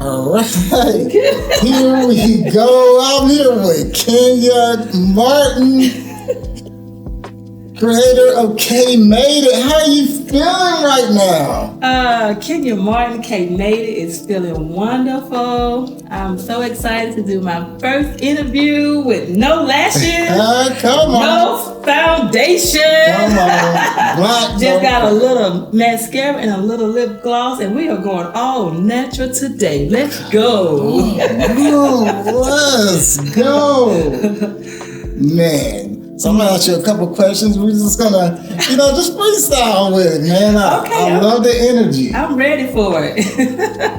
All right, here we go. I'm here with Kenya Martin, creator of KMadeIt. How are you feeling right now? Kenya Martin, KMadeIt is feeling wonderful. I'm so excited to do my first interview with no lashes, no foundation. Come on, black. Just got a little mascara and a little lip gloss, and we are going all natural today. Let's go. Let's go, man. So I'm gonna ask you a couple questions. We're just gonna, just freestyle with it, man. I love the energy. I'm ready for it.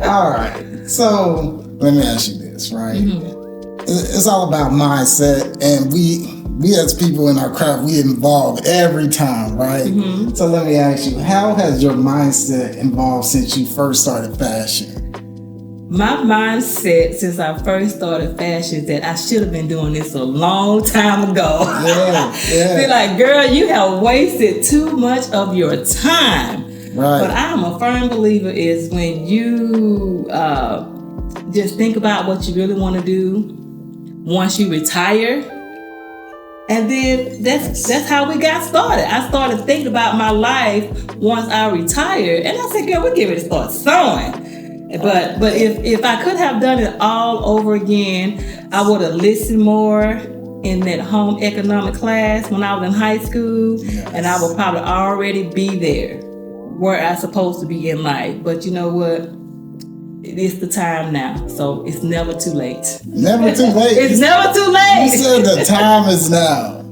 All right. So let me ask you this, right? Mm-hmm. It's all about mindset, and we as people in our craft, we evolve every time, right? Mm-hmm. So let me ask you, how has your mindset evolved since you first started fashion? My mindset since I first started fashion is that I should have been doing this a long time ago. Yeah. Be like, girl, you have wasted too much of your time. Right. But I'm a firm believer is when you just think about what you really want to do once you retire. And then that's how we got started. I started thinking about my life once I retired. And I said, girl, we're getting ready to start sewing. But if I could have done it all over again, I would have listened more in that home economic class when I was in high school. Yes. And I would probably already be there where I'm supposed to be in life. But you know what? It's the time now. So it's never too late. Never too late. It's never too late. You said the time is now.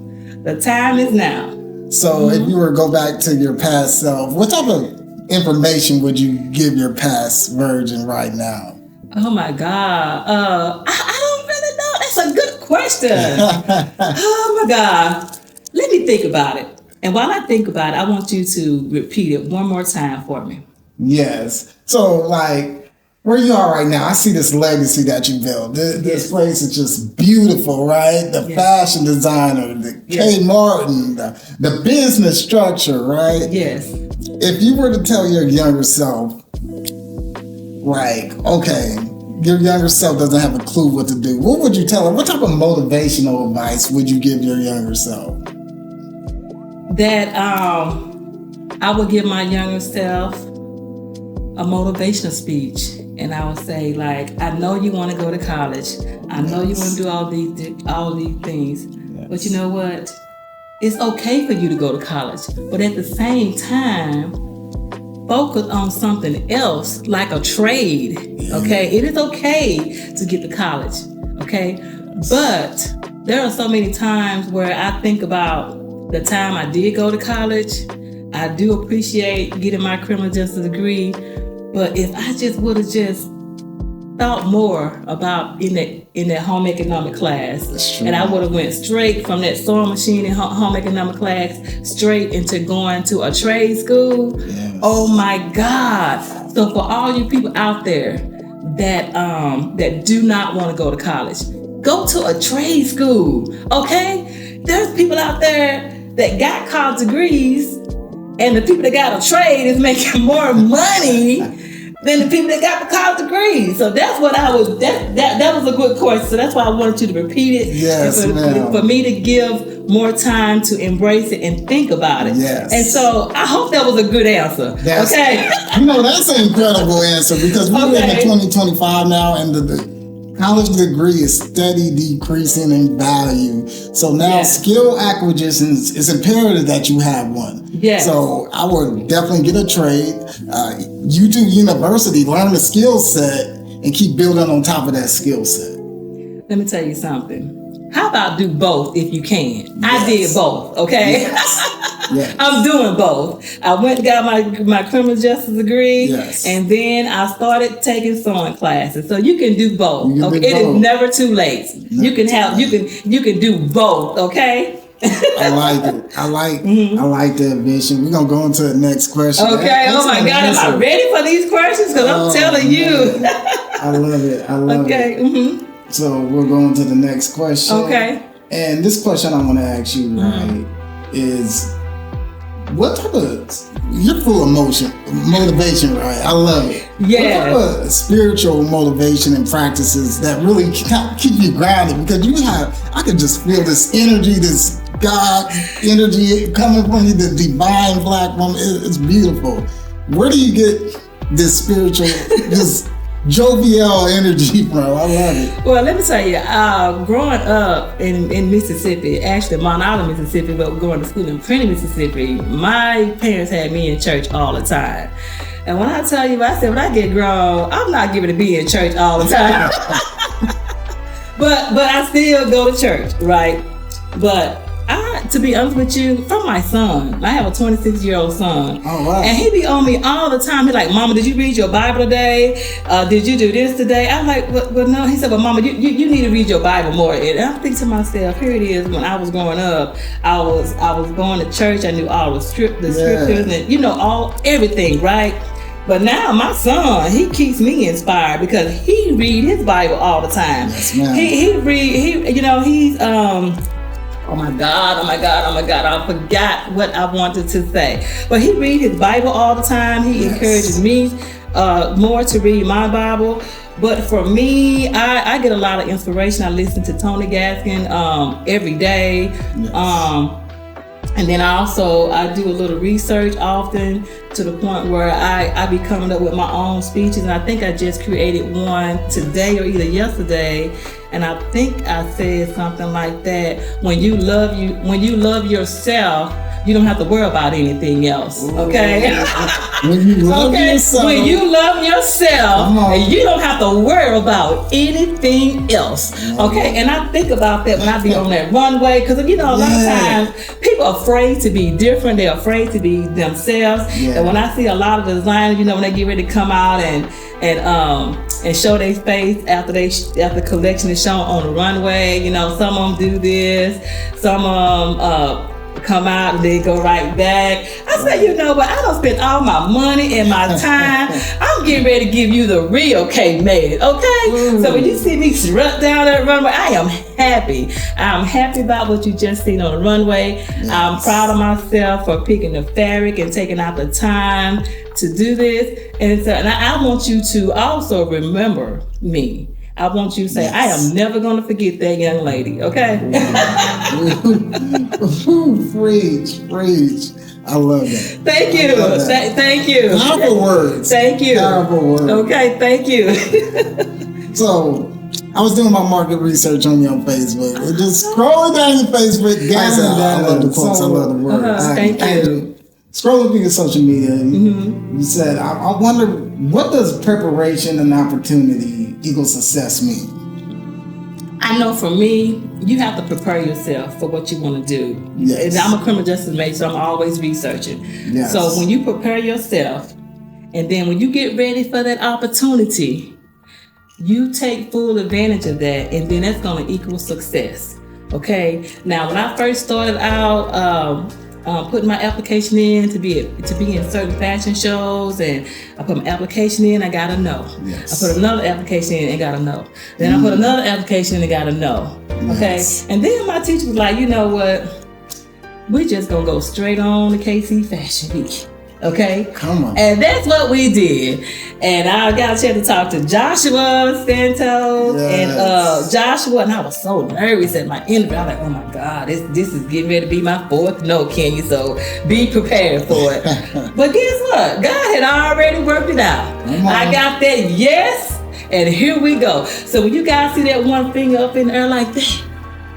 The time is now. So if you were to go back to your past self, what type of information would you give your past version right now? Oh my God. I don't really know. That's a good question. Oh my God. Let me think about it. And while I think about it, I want you to repeat it one more time for me. Yes. So like where you are right now, I see this legacy that you built. This place is just beautiful, right? The fashion designer, the K Martin, the business structure, right? Yes. If you were to tell your younger self, like, okay, your younger self doesn't have a clue what to do, what would you tell her? What type of motivational advice would you give your younger self? That I would give my younger self a motivational speech. And I would say, like, I know you want to go to college. I know you want to do all these things. Yes. But you know what? It's okay for you to go to college. But at the same time, focus on something else, like a trade. Okay? It is okay to get to college. Okay? But there are so many times where I think about the time I did go to college. I do appreciate getting my criminal justice degree. But if I just would have just thought more about in that home economic class, and I would have went straight from that sewing machine in home economic class straight into going to a trade school. Yes. Oh my God! So for all you people out there that do not want to go to college, go to a trade school. Okay, there's people out there that got college degrees. And the people that got a trade is making more money than the people that got the college degrees. So that's what I was. That was a good question. So that's why I wanted you to repeat it. Yes, for me to give more time to embrace it and think about it. Yes. And so I hope that was a good answer. Okay. That's an incredible answer because we live in 2025 now, and the college degree is steady decreasing in value. So now skill acquisitions, it's imperative that you have one. Yes. So I would definitely get a trade. You do university, learn the skill set, and keep building on top of that skill set. Let me tell you something. How about do both if you can? Yes. I did both, okay? Yes. I'm doing both. I went and got my criminal justice degree, and then I started taking sewing classes. So you can do both. It is never too late. You can do both, okay? I like it. I like that vision. We're gonna go into the next question. Okay. Oh my God, am I ready for these questions? Because I'm telling you. I love it. I love it. Okay. Mm-hmm. So we're going to the next question. Okay. And this question I want to ask you, right, is what type of, you're full of motivation, right? I love it. Yeah. What type of spiritual motivation and practices that really keep you grounded? Because I could just feel this energy, this God energy coming from you, the divine black woman. It's beautiful. Where do you get this spiritual, this jovial energy from? I love it. Well, let me tell you, growing up in Mississippi, actually Mount Island, Mississippi, but going to school in Prentice, Mississippi, my parents had me in church all the time. And when I tell you, I said, when I get grown, I'm not giving to be in church all the time. but I still go to church, right? But to be honest with you, from my son, I have a 26-year-old son. Oh, wow. And he be on me all the time. He's like, Mama, did you read your Bible today? Did you do this today? I'm like, well, no. He said, well, Mama, you need to read your Bible more. And I think to myself, here it is. When I was growing up, I was going to church. I knew all the scriptures and everything, right? But now my son, he keeps me inspired because he read his Bible all the time. Yes, ma'am. He's oh my God, I forgot what I wanted to say. But he read his Bible all the time. He encourages me more to read my Bible. But for me, I get a lot of inspiration. I listen to Tony Gaskin every day. Yes. And then I do a little research often to the point where I be coming up with my own speeches. And I think I just created one today or either yesterday. And I think I said something like that. When you love yourself, you don't have to worry about anything else. Okay? When you love yourself. When you love yourself, you don't have to worry about anything else. Okay? And I think about that when I be on that runway, because a lot of times people are afraid to be different. They're afraid to be themselves. Yeah. And when I see a lot of designers, when they get ready to come out and show their face after the collection is shown on the runway, some of them do this, some of them come out and they go right back. I say, but I don't spend all my money and my time. I'm getting ready to give you the real KMadeIt, okay? So when you see me strut down that runway, I am happy. I'm happy about what you just seen on the runway. Yes. I'm proud of myself for picking the fabric and taking out the time to do this. And I want you to also remember me. I want you to say, I am never going to forget that young lady, okay? Preach. I love that. Thank you. Thank you. Powerful words. Thank you. Powerful words. Okay, thank you. So, I was doing my market research on you on Facebook. Just scrolling down your Facebook, I love the quotes, I love the words. Thank you. Scrolling through your social media, you said, I wonder, what does preparation and opportunity equal success mean? I know for me, you have to prepare yourself for what you want to do. Yes. And I'm a criminal justice major, so I'm always researching. Yes. So when you prepare yourself, and then when you get ready for that opportunity, you take full advantage of that, and then that's going to equal success. Okay? Now, when I first started out, putting my application in to be in certain fashion shows, and I put my application in, I got a no. Yes. I put another application in and got a no. Then I put another application in and got a no. Okay? Yes. And then my teacher was like, you know what? We're just gonna go straight on to KC Fashion Week. Okay? Come on. And that's what we did. And I got a chance to talk to Joshua Santos and Joshua, and I was so nervous at my interview. I was like, oh my God, this is getting ready to be my fourth no, Kenya, so be prepared for it. But guess what? God had already worked it out. I got that yes, and here we go. So when you guys see that one finger up in the air like that,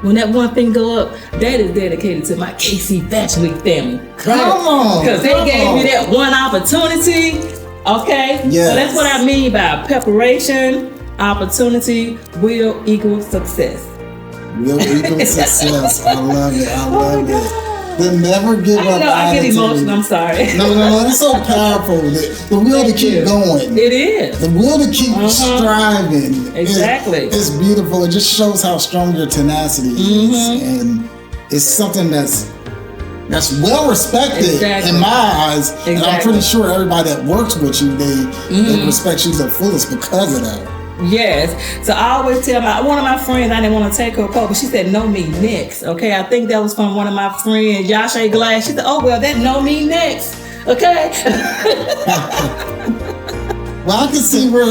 when that one thing go up, that is dedicated to my KC Fashion Week family. Come on. Because they gave me that one opportunity. Okay? Yes. So that's what I mean by preparation, opportunity will equal success. Will equal success. I love it. I love it. The never give up. I get emotional. I'm sorry. No. It's so powerful. The will to keep going. It is. The will to keep striving. Exactly. It's beautiful. It just shows how strong your tenacity is, and it's something that's well respected in my eyes. And I'm pretty sure everybody that works with you, they respect you to the fullest because of that. Yes. So I always tell one of my friends, I didn't want to take her apart, but she said, know me next. Okay. I think that was from one of my friends, Yasha Glass. She said, oh, well, that know me next. Okay. Well, I can see where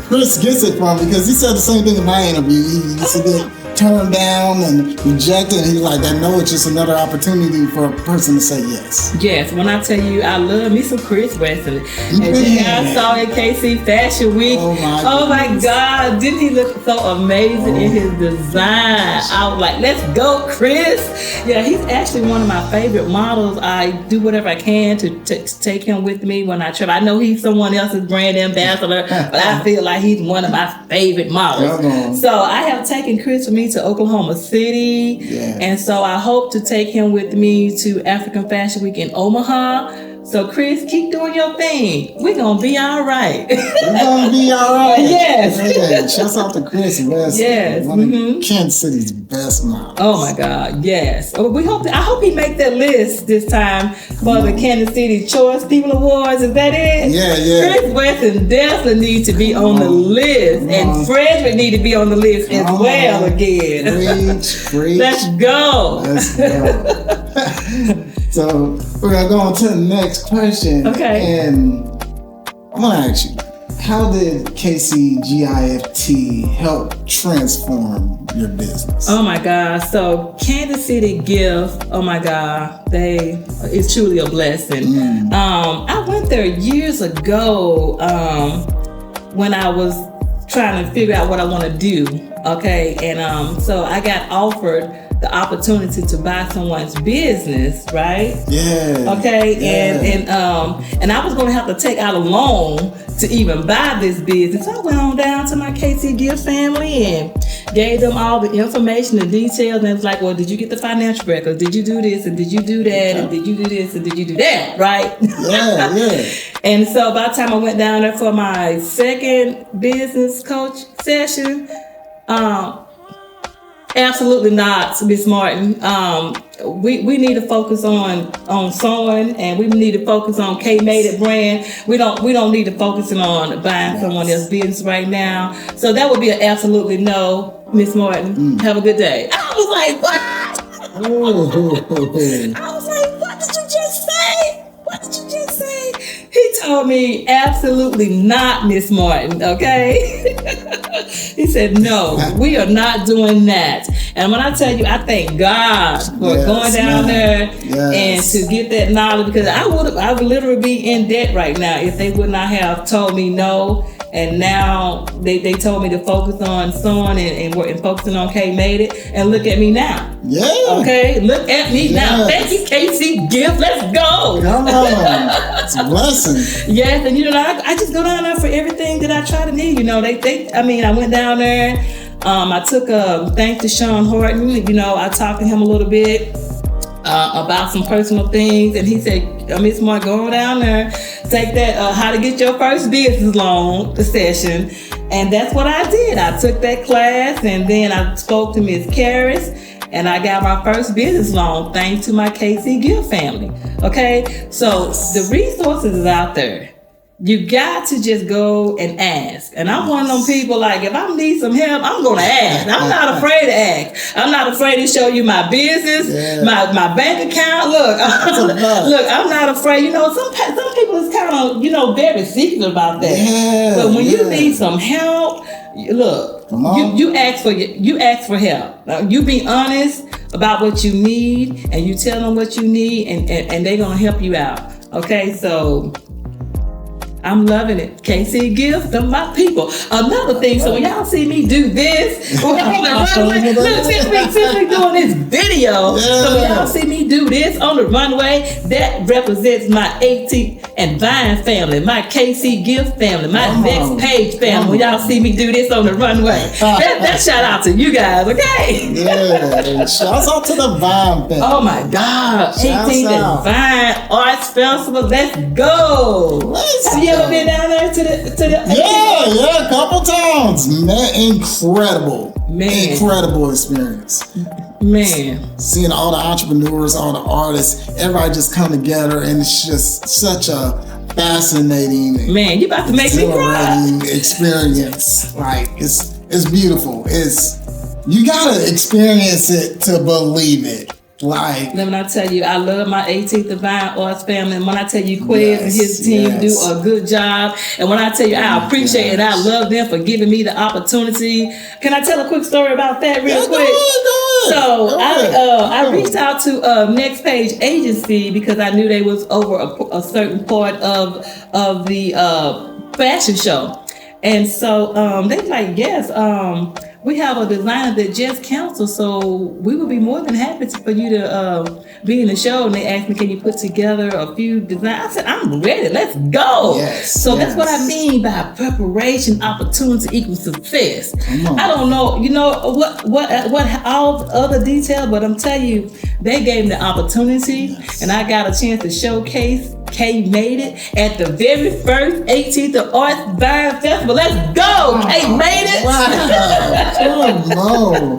Chris gets it from, because he said the same thing in my interview. He used to get turned down and rejected, and he's like, I know it's just another opportunity for a person to say yes. Yes, when I tell you I love me some Chris Weston. And I saw at KC Fashion Week. Oh my God, didn't he look so amazing in his design? I was like, let's go, Chris. Yeah, he's actually one of my favorite models. I do whatever I can to take him with me when I travel. I know he's someone else's brand ambassador, but I feel like he's one of my favorite models. So I have taken Chris with me to Oklahoma City, and so I hope to take him with me to African Fashion Week in Omaha. So Chris, keep doing your thing. We're gonna be all right. We're gonna be all right. Yes. Hey, shouts out to Chris West. Yes. One of Kansas City's best models. Oh my God, yes. I hope he make that list this time for the Kansas City Choice People Awards. Is that it? Yeah. Chris Weston definitely needs to be on the list, and Frederick need to be on the list as well again. Preach. Let's go. Let's go. So we're gonna go on to the next question. Okay. And I'm gonna ask you, how did KCGIFT help transform your business? Oh my God. So Kansas City Gift, oh my God, it's truly a blessing. I went there years ago when I was trying to figure out what I want to do. Okay. And so I got offered the opportunity to buy someone's business, right? Yeah. Okay. Yeah. And I was going to have to take out a loan to even buy this business. So I went on down to my KC Gift family and gave them all the information and details. And it was like, well, did you get the financial records? Did you do this? And did you do that? And did you do this? And did you do that? Right? Yeah. And so by the time I went down there for my second business coach session, absolutely not, Miss Martin. We need to focus on sewing, and we need to focus on KMadeIt brand. We don't need to focus on buying someone else's business right now. So that would be an absolutely no, Miss Martin. Have a good day. I was like, what? I was like, what did you just say? What did you just say? He told me absolutely not, Miss Martin. Okay. He said, no, we are not doing that. And when I tell you, I thank God for going down there and to get that knowledge, because I would literally be in debt right now if they would not have told me no. And now they told me to focus on sewing and focusing on KMadeIt. And look at me now. Yeah. Okay, look at me now. Thank you, KC Gift. Let's go. Come on. It's a blessing. Yes, and I just go down there for everything that I try to need. I went down there. I took thanks to Sean Horton. I talked to him a little bit about some personal things, and he said, Miss Mark, go down there, take that how to get your first business loan session. And that's what I did. I took that class, and then I spoke to Miss Karras, and I got my first business loan thanks to my KC Gift family. Okay, so the resources is out there. You got to just go and ask. And I'm one of them people, like, if I need some help, I'm going to ask. I'm not afraid to ask. I'm not afraid to show you my business, my bank account. Look, I'm not afraid. Some people is kind of, very secretive about that. Yeah, but when you need some help, look, you ask for help. You be honest about what you need, and you tell them what you need, and they're going to help you out. Okay, so I'm loving it. KC Gift of my people. Another thing, so when y'all see me do this, since we doing this video, so when y'all see me do this on the runway, that represents my 18th and Vine family, my KC Gift family, my Next Page family. When y'all see me do this on the runway, that shout out to you guys, okay? Yeah, shouts out to the Vine family. Oh my God, 18th and Vine Arts Festival. Let's go. Have you ever been down there to the Yeah, a couple times. Man, incredible experience. Man, seeing all the entrepreneurs, all the artists, everybody just come together, and it's just such a fascinating. Man, you about to make me cry. Experience. Like it's beautiful. You gotta experience it to believe it. Like, then when I tell you, I love my 18th Divine Arts family, and when I tell you Quez and his team do a good job, and when I tell you I appreciate and I love them for giving me the opportunity. Can I tell a quick story about that real quick? So I reached out to Next Page Agency because I knew they was over a certain part of the fashion show. And so they was like, yes, we have a designer that just canceled, so we would be more than happy for you to be in the show. And they asked me, can you put together a few designs? I said, I'm ready, let's go. So that's what I mean by preparation, opportunity equals success. I don't know, what all other detail, but I'm telling you, they gave me the opportunity, and I got a chance to showcase KMadeIt at the very first 18th Arts Vine Festival. Let's go! KMadeIt! Wow. Oh, no.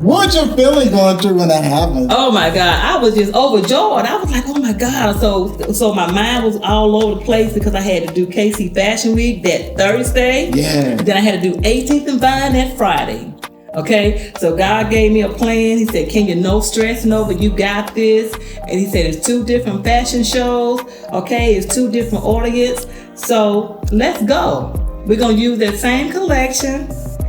What you feeling going through when that happened? Oh my God, I was just overjoyed. I was like, oh my God. So my mind was all over the place because I had to do KC Fashion Week that Thursday. Yeah. Then I had to do 18th and Vine that Friday. Okay, so God gave me a plan. He said, can you no stress, but you got this. And he said, it's 2 different fashion shows. Okay, it's 2 different audience. So let's go. We're going to use that same collection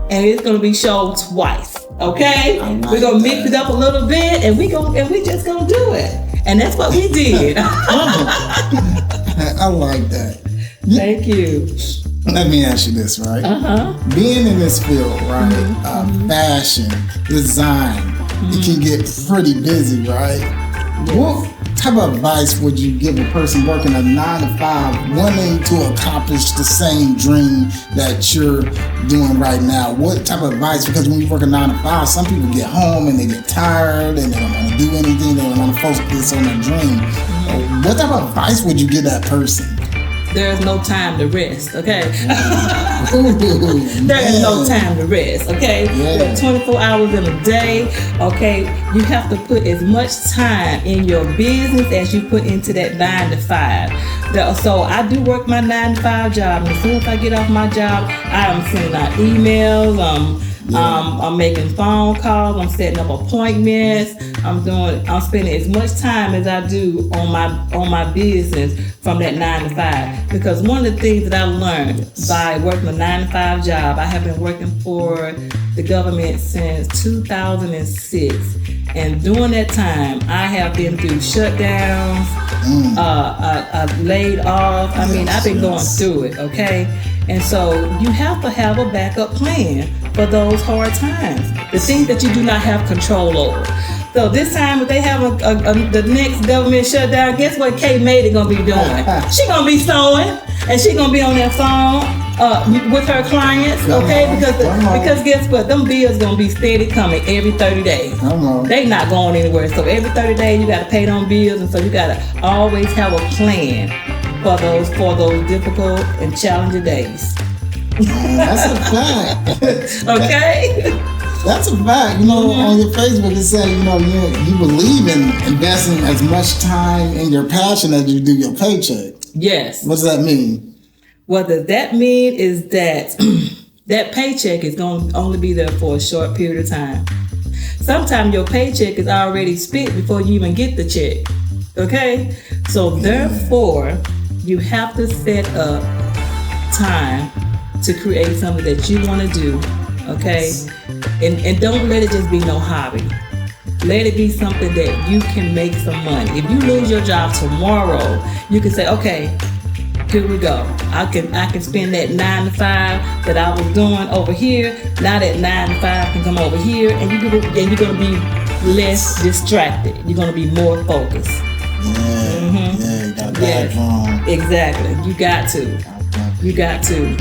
and it's going to be showed twice. Okay, we're going to mix it up a little bit and we just going to do it. And that's what we did. I like that. Thank you. Let me ask you this, right? Being in this field, right? Fashion, design, it can get pretty busy, right? What type of advice would you give a person working a 9-to-5, wanting to accomplish the same dream that you're doing right now? What type of advice? Because when you work a 9-to-5, some people get home and they get tired and they don't want to do anything. They don't want to focus on their dream. What type of advice would you give that person? There's no time to rest, okay? There is no time to rest, okay? There are 24 hours in a day, okay? You have to put as much time in your business as you put into that 9-to-5. So I do work my 9-to-5 job, and as soon as I get off my job, I am sending out emails, I'm making phone calls, I'm setting up appointments, I'm spending as much time as I do on my business from that 9-to-5. Because one of the things that I learned by working a 9-to-5 job, I have been working for the government since 2006. And during that time, I have been through shutdowns, laid off. I mean, I've been going through it, okay? And so you have to have a backup plan for those hard times, the things that you do not have control over. So this time, if they have the next government shutdown, guess what KMadeIt gonna be doing? She gonna be sewing, and she gonna be on that phone with her clients, okay? Because guess what? Them bills gonna be steady coming every 30 days. They not going anywhere. So every 30 days, you gotta pay them bills, and so you gotta always have a plan for those difficult and challenging days. That's a fact. Okay? That's a fact. On your Facebook it says, you believe in investing as much time in your passion as you do your paycheck. Yes. What does that mean? What does that mean is that that paycheck is going to only be there for a short period of time. Sometimes your paycheck is already spent before you even get the check. Okay? So therefore, you have to set up time to create something that you want to do. Okay? And don't let it just be no hobby. Let it be something that you can make some money. If you lose your job tomorrow, you can say, okay, here we go. I can spend that 9-to-5 that I was doing over here. Now that 9-to-5 can come over here, and you're gonna be less distracted. You're gonna be more focused. Yeah, you got that wrong. Exactly. You got to. You got to.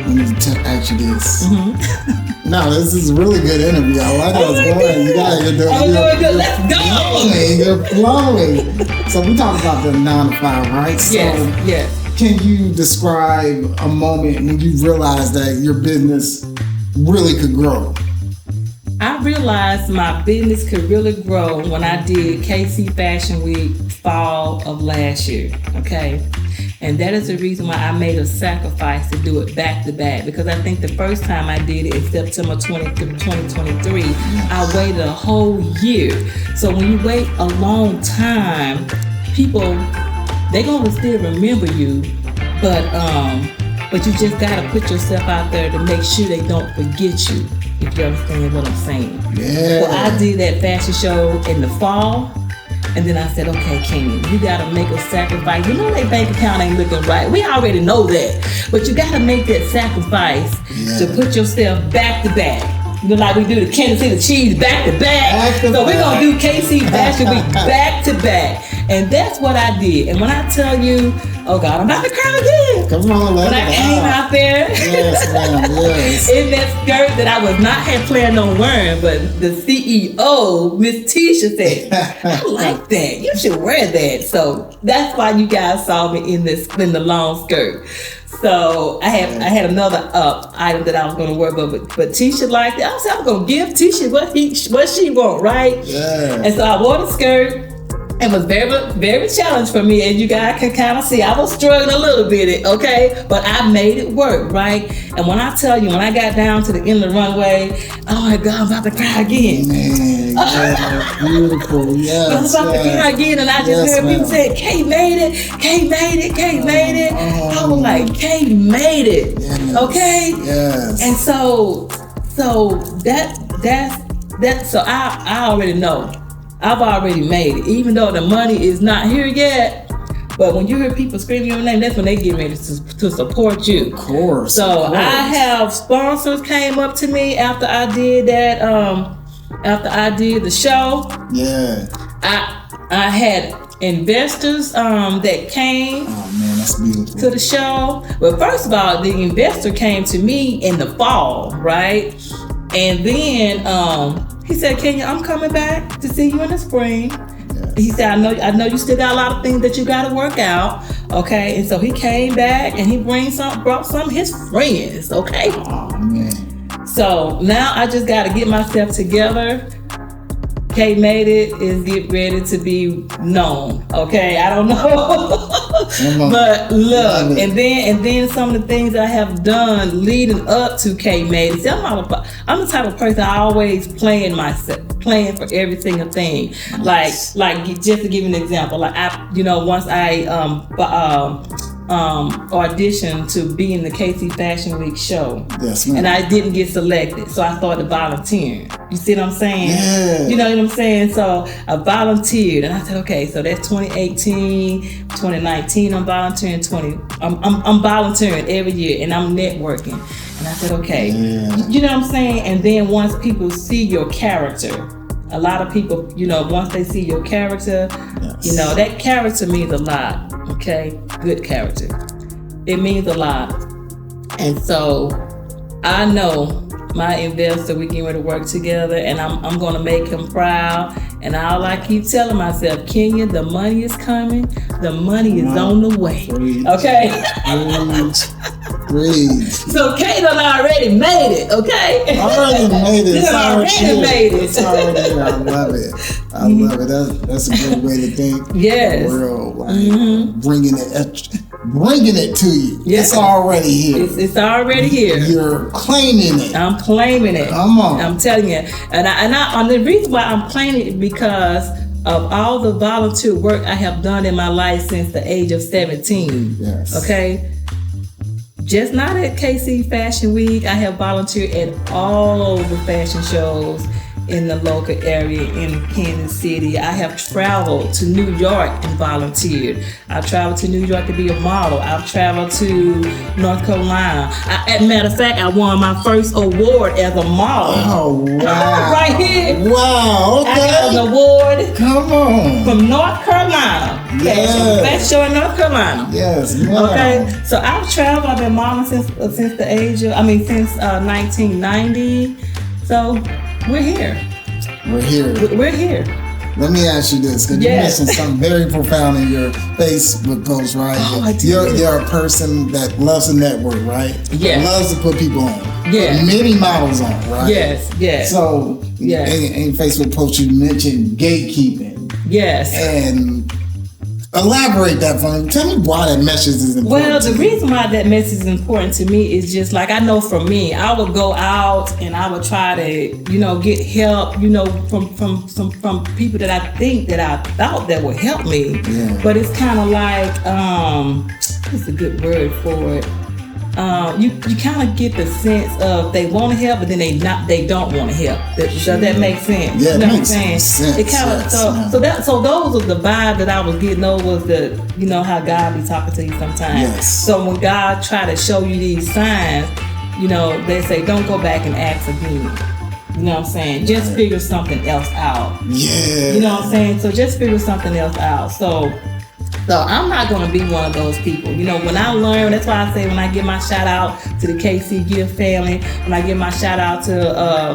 Let me ask you this. No, this is a really good interview. I like how it's going. You got it. Let's go. You're flowing. So we talked about the 9-to-5, right? Yes. Can you describe a moment when you realized that your business really could grow? I realized my business could really grow when I did KC Fashion Week fall of last year, okay? And that is the reason why I made a sacrifice to do it back to back, because I think the first time I did it in September 2023, I waited a whole year. So when you wait a long time, people, they're gonna still remember you, but you just gotta put yourself out there to make sure they don't forget you, if you understand what I'm saying. Yeah. So I did that fashion show in the fall, and then I said, okay, Kenny, you gotta make a sacrifice. You know that bank account ain't looking right. We already know that. But you gotta make that sacrifice to put yourself back to back. You know, like we do the Kansas City Chiefs back to back. So we're gonna do KC Fashion Week back to back. And that's what I did. And when I tell you, oh God, I'm about to cry again. Come on, when I came out there in that skirt that I was not had planned on wearing, but the CEO, Miss Tisha, said, I like that. You should wear that. So that's why you guys saw me in the long skirt. So I had another item that I was going to wear, but Tisha liked it. I said, I'm going to give Tisha what she want, right? Yeah. And so I wore the skirt. It was very, very challenging for me, as you guys can kind of see. I was struggling a little bit, okay? But I made it work, right? And when I tell you, when I got down to the end of the runway, oh my God, I'm about to cry again. Man, yeah, beautiful, yes. I was about to cry again, and I just heard people say, K made it, K made it, K made it. I was like, K made it, okay? Yes. And so I already know. I've already made it, even though the money is not here yet. But when you hear people screaming your name, that's when they get ready to support you. Of course. So of course. I have sponsors came up to me after I did that. After I did the show. Yeah. I had investors that came. Oh man, that's beautiful. To the show. Well, first of all, the investor came to me in the fall, right? And then he said, Kenya, I'm coming back to see you in the spring. Yes. He said, I know you still got a lot of things that you got to work out. Okay. And so he came back and he brought some of his friends. Okay. Oh, man. So now I just got to get myself together. KMadeIt is get ready to be known. Okay. I don't know. But look, and then some of the things I have done leading up to KMadeIt. See, I'm the type of person I always plan for every single thing. Nice. Like just to give you an example, like once I auditioned to be in the KC Fashion Week show. Yes, ma'am. And I didn't get selected, so I started volunteering. You see what I'm saying? Yeah. You know what I'm saying? So I volunteered, and I said, okay, so that's 2018, 2019. I'm volunteering. I'm volunteering every year, and I'm networking. And I said, okay, you know what I'm saying? And then once people see your character. A lot of people, once they see your character, that character means a lot, okay? Good character. It means a lot. And so I know my investor, we getting ready to work together, and I'm going to make him proud. And all I keep telling myself, Kenya, the money is coming. The money is on the way. Okay? Breathe. So Kate already made it, okay? Already made it. It's already made it. It's already here. I love it. I love it. That's a good way to think. Yes. The world, like, bringing it to you. Yes. It's already here. It's already here. You're claiming it. I'm claiming it. Come on. I'm telling you. And the reason why I'm claiming it because of all the volunteer work I have done in my life since the age of 17. Yes. Okay? Just not at KC Fashion Week. I have volunteered at all the fashion shows in the local area in Kansas City. I have traveled to New York and volunteered. I've traveled to New York to be a model. I've traveled to North Carolina. As a matter of fact, I won my first award as a model. Oh, wow. Right here. Wow, okay. I got an award. Come on. From North Carolina. Yes. Fashion show in North Carolina. Yes. Wow. Okay. So I've traveled. I've been modeling since 1990. So we're here. We're here. We're here. let me ask you this, because you mentioned something very profound in your Facebook post, right? Oh, you're a person that loves to network, right? Yeah. Loves to put people on. Yeah. Many models on, right? Yes. So, in Facebook post, you mentioned gatekeeping. Yes. And elaborate that for me. Tell me why that message is important. Well, the reason why that message is important to me is just like, I know for me, I would go out and I would try to, get help, from people that I think that I thought that would help me. Yeah. But it's kind of like, what's a good word for it? You kind of get the sense of they want to help, but then they don't want to help. Does that make sense? Yeah, you know it what I'm makes saying? sense. It kind of so those are the vibe that I was getting. Those was the how God be talking to you sometimes. Yes. So when God try to show you these signs, they say don't go back and ask again. You know what I'm saying? Just figure something else out. Yeah. You know what I'm saying? So just figure something else out. So I'm not going to be one of those people. When I learn, that's why I say when I give my shout out to the KC Gift family, when I give my shout out to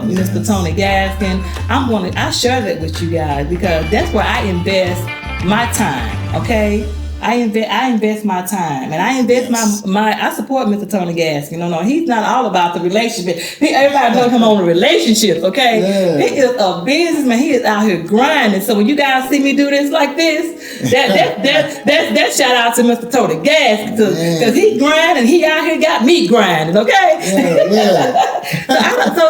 Mr. Tony Gaskin, I share that with you guys because that's where I invest my time, okay? I invest my time, and I invest I support Mr. Tony Gaskin. No, he's not all about the relationship. Everybody knows him on the relationships, okay? Yeah. He is a businessman. He is out here grinding. So when you guys see me do this like this, that shout out to Mr. Tony Gaskin because he grinding. He out here got me grinding, okay? Yeah.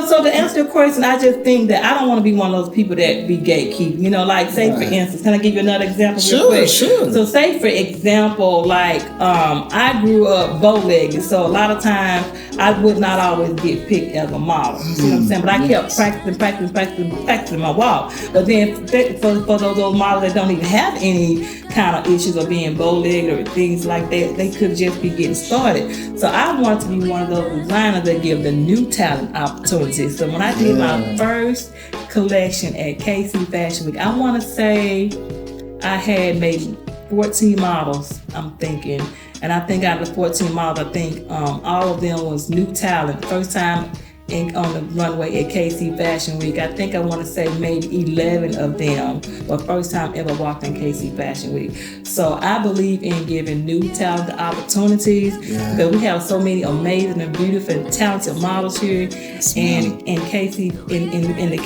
So to answer your question, I just think that I don't want to be one of those people that be gatekeeping. Like say for instance, can I give you another example? Real quick? Sure. So say for example, like I grew up bow-legged, so a lot of times I would not always get picked as a model. You know what I'm saying? But I kept practicing my walk. But then for those models that don't even have any kind of issues of being bow-legged or things like that, they could just be getting started. So I want to be one of those designers that give the new talent opportunities. So when I did my first collection at KC Fashion Week, I want to say I had maybe 14 models, I'm thinking. And I think out of the 14 models, I think all of them was new talent. First time on the runway at KC Fashion Week. I think I want to say maybe 11 of them were first time ever walked in KC Fashion Week. So I believe in giving new talent opportunities because we have so many amazing and beautiful and talented models here in KC, in the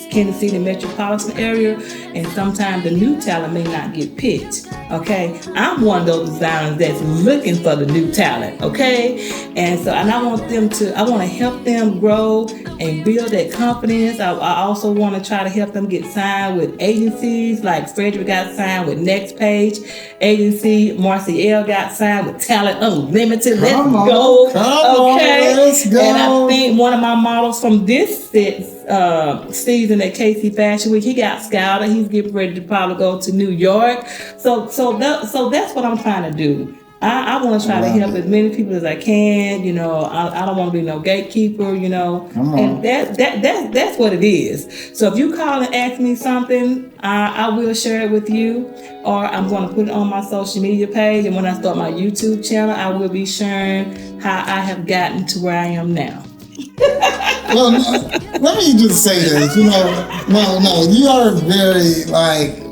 Kansas City metropolitan area, and sometimes the new talent may not get picked. Okay, I'm one of those designers that's looking for the new talent. Okay, and I want to help them grow and build that confidence. I also want to try to help them get signed with agencies, like Frederick got signed with Next Page Agency, Marciel got signed with Talent Unlimited. Let's go. And I think one of my models from this season at KC Fashion Week, he got scouted. He's getting ready to probably go to New York. So that's what I'm trying to do. I want to try to help as many people as I can. I don't want to be no gatekeeper. And that's what it is. So if you call and ask me something, I will share it with you, or I'm going to put it on my social media page. And when I start my YouTube channel, I will be sharing how I have gotten to where I am now. Well, let me just say this. You are a very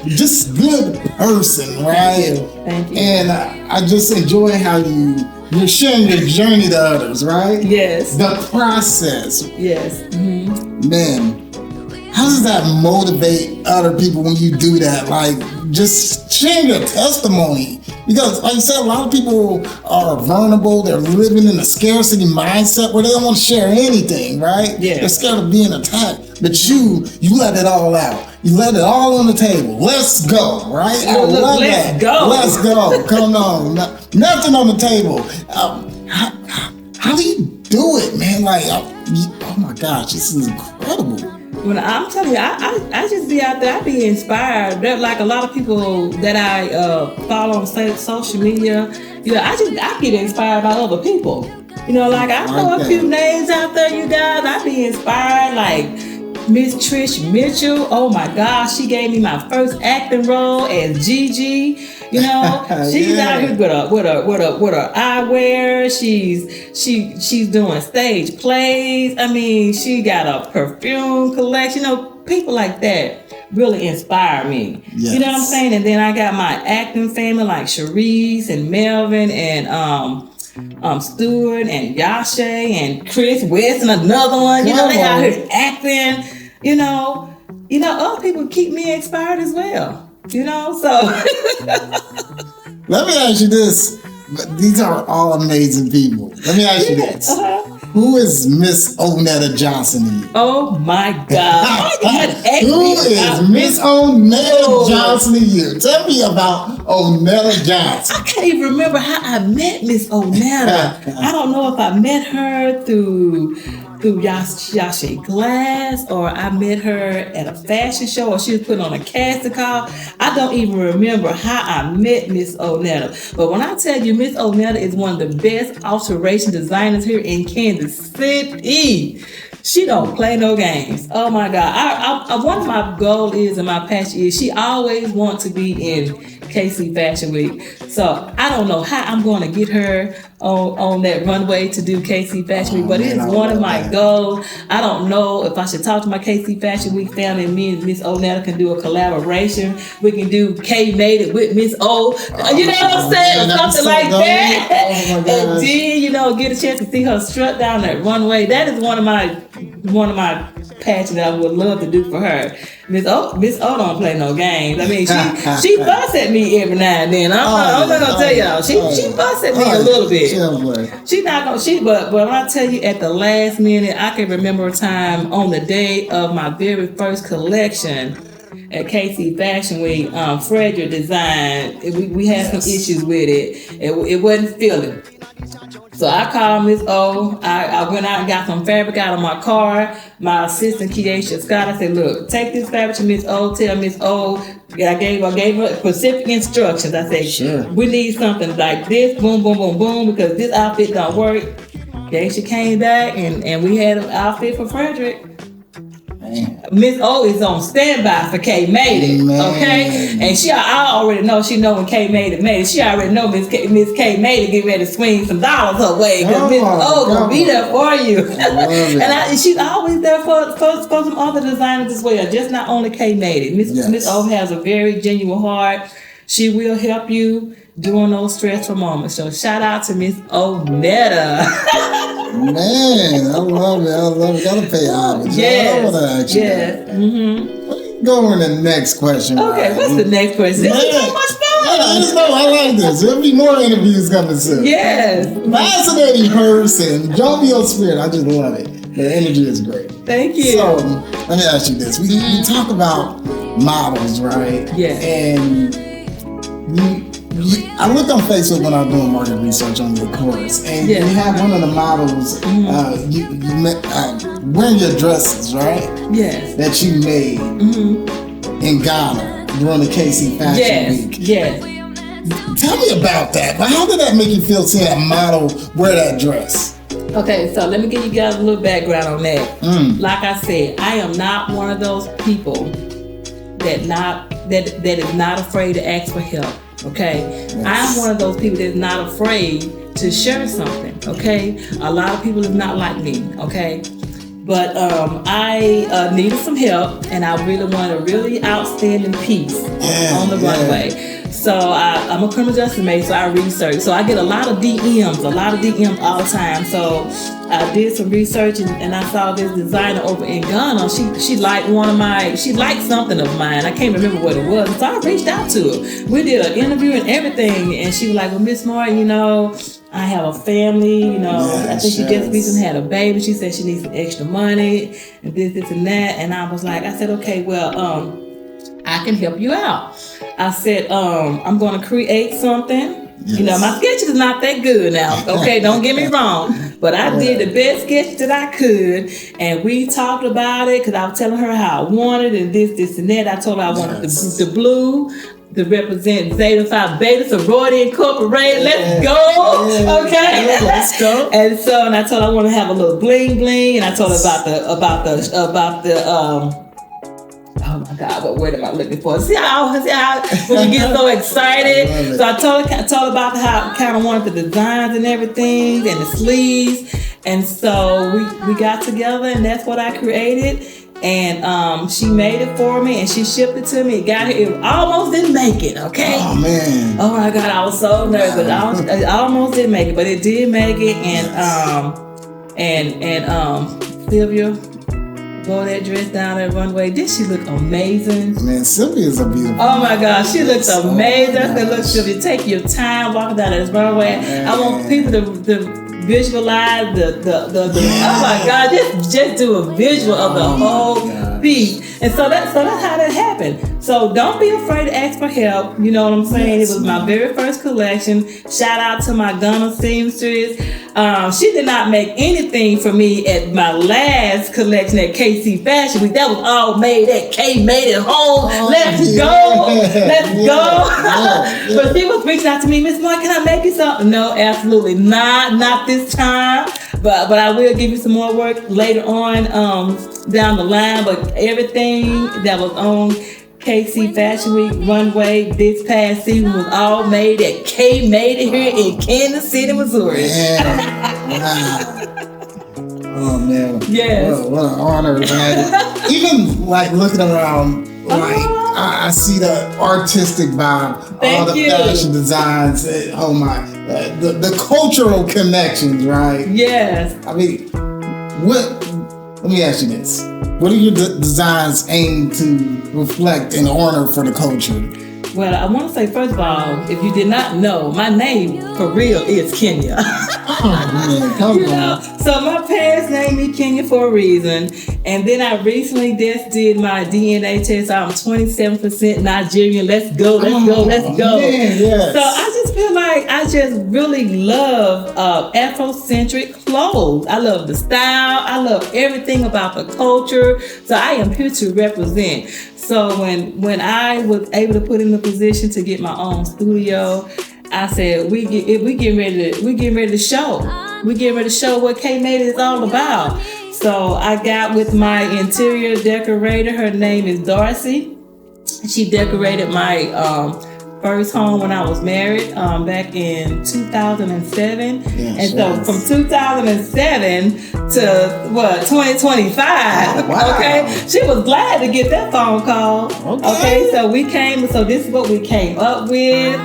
just good person, right? Thank you. And I just enjoy how you're sharing your journey to others, right? Yes. The process. Yes. Mm-hmm. Man, how does that motivate other people when you do that? Like, just sharing your testimony. Because, like you said, a lot of people are vulnerable. They're living in a scarcity mindset where they don't want to share anything, right? Yeah. They're scared of being attacked. But you let it all out. You let it all on the table. Let's go, right? Let's go. Let's go. Come on. Nothing on the table. How do you do it, man? Oh my gosh, this is incredible. When I'm telling you, I just be out there, I be inspired. There, like a lot of people that I follow on social media, I get inspired by other people. I throw a few names out there, you guys. I be inspired, like Miss Trish Mitchell. Oh my gosh, she gave me my first acting role as Gigi. She's out here with her eyewear. She's doing stage plays. I mean, she got a perfume collection. People like that really inspire me. Yes. You know what I'm saying? And then I got my acting family like Sharice and Melvin and Stuart and Yashe and Chris West and another one. You know, they out here acting. You know, other people keep me inspired as well. You know, so let me ask you this. These are all amazing people. Let me ask you this. Who is Miss Onetta Johnson to you? Oh my God. Who is Miss Onetta Johnson to you? Tell me about Onetta Johnson. I can't even remember how I met Miss Onetta. I don't know if I met her through Yashe Glass, or I met her at a fashion show, or she was putting on a casting call. I don't even remember how I met Miss Onetta. But when I tell you Miss Onetta is one of the best alteration designers here in Kansas City, she don't play no games. Oh my God. I one of my goals is, and my passion is, she always wants to be in KC Fashion Week. So I don't know how I'm going to get her on that runway to do KC Fashion Week, but it is one of my goals. I don't know if I should talk to my KC Fashion Week family, and me and Miss Onetta can do a collaboration. We can do KMadeIt with Miss O. You know what I'm saying? Something like that. Oh my gosh. And then, get a chance to see her strut down that runway. That is one of my passions that I would love to do for her. Miss O don't play no games. I mean, she fuss at me every now and then. I'm not gonna tell y'all. She fuss at me a little bit. She's not gonna. But when I tell you, at the last minute, I can remember a time on the day of my very first collection at KC Fashion Week. Frederick Design. We had some issues with it. It wasn't filling. So I called Miss O. I went out and got some fabric out of my car. My assistant, Keisha Scott, I said, look, take this fabric to Miss O. Tell Miss O. I gave her specific instructions. I said, sure, we need something like this. Boom, boom, boom, boom, because this outfit don't work. Keisha came back and we had an outfit for Frederick. Miss O is on standby for KMadeIt, okay? And I already know, she know when KMadeIt made it. She already know Miss KMadeIt get ready to swing some dollars her way, because Miss O gonna be there for you. And she's always there for some other designers as well, just not only KMadeIt. Miss O has a very genuine heart. She will help you during those stressful moments. So shout out to Miss Onetta. Man, I love it. Gotta pay homage. Yes. Go on to the next question. Okay, right? What's the next question? This is so much fun. I like this. There'll be more interviews coming soon. Yes. Fascinating person, jovial spirit. I just love it. The energy is great. Thank you. So let me ask you this: we talk about models, right? Yeah. And I looked on Facebook when I was doing market research on your course, and you have one of the models you met, wearing your dresses, right? Yes. That you made in Ghana during the KC Fashion Week. Yes. Tell me about that. How did that make you feel seeing a model wear that dress? Okay, so let me give you guys a little background on that. Like I said, I am not one of those people that is not afraid to ask for help. Okay, yes. I'm one of those people that's not afraid to share something. Okay, a lot of people is not like me. Okay, but I needed some help, and I really wanted a really outstanding piece on the runway. So I'm a criminal justice major, so I research. So I get a lot of DMs all the time. So I did some research, and I saw this designer over in Ghana. She liked something of mine. I can't remember what it was. So I reached out to her. We did an interview and everything, and she was like, well, Miss Martin, I have a family, I think she just recently had a baby. She said she needs some extra money and this and that. And I said, okay, well, I can help you out. I said, I'm going to create something. Yes. My sketch is not that good now. Okay, don't get me wrong. But I did the best sketch that I could. And we talked about it because I was telling her how I wanted and this and that. I told her I wanted the blue to represent Zeta Phi Beta Sorority Incorporated. Let's go. Okay. Let's go. And I told her I want to have a little bling bling. And I told her about the oh my God, what word am I looking for? See how when you get so excited. So I told her about how I kind of wanted the designs and everything and the sleeves. And so we got together, and that's what I created. And she made it for me, and she shipped it to me. It got here. It almost didn't make it. Okay. Oh man. Oh my God, I was so nervous. I almost didn't make it, but it did make it. And Sylvia wore that dress down that runway. Did she look amazing? Man, Sylvia's a beautiful. Oh my God, she looks amazing. I said, look, Sylvia, take your time walking down this runway. I want people to visualize the oh my God, just do a visual of the whole piece. And so that's how that happened. So don't be afraid to ask for help. You know what I'm saying? It was my very first collection. Shout out to my Ghana seamstress. She did not make anything for me at my last collection at KC Fashion Week. That was all made at KMadeIt home. Let's go. But she was reaching out to me, Miss Moore, can I make you something? No, absolutely not this time. But I will give you some more work later on down the line. But everything that was on KC Fashion Week runway this past season was all made at KMadeIt here in Kansas City, Missouri. Oh man. Yes. What an honor, man. Even like looking around, like I see the artistic vibe, all the fashion designs. Oh my, the cultural connections, right? Yes. I mean, let me ask you this. What are your designs aimed to reflect and honor for the culture? Well, I want to say, first of all, if you did not know, my name for real is Kenya. So my parents named me Kenya for a reason. And then I recently just did my DNA test. I'm 27% Nigerian. Let's go. Man, yes. So I just feel like I just really love Afrocentric clothes. I love the style. I love everything about the culture. So I am here to represent. So when I was able to put in the position to get my own studio, I said we getting ready to show. We getting ready to show what KMadeIt is all about. So I got with my interior decorator. Her name is Darcy. She decorated my first home when I was married back in 2007. And so from 2007 to 2025, okay, she was glad to get that phone call. Okay, so this is what we came up with.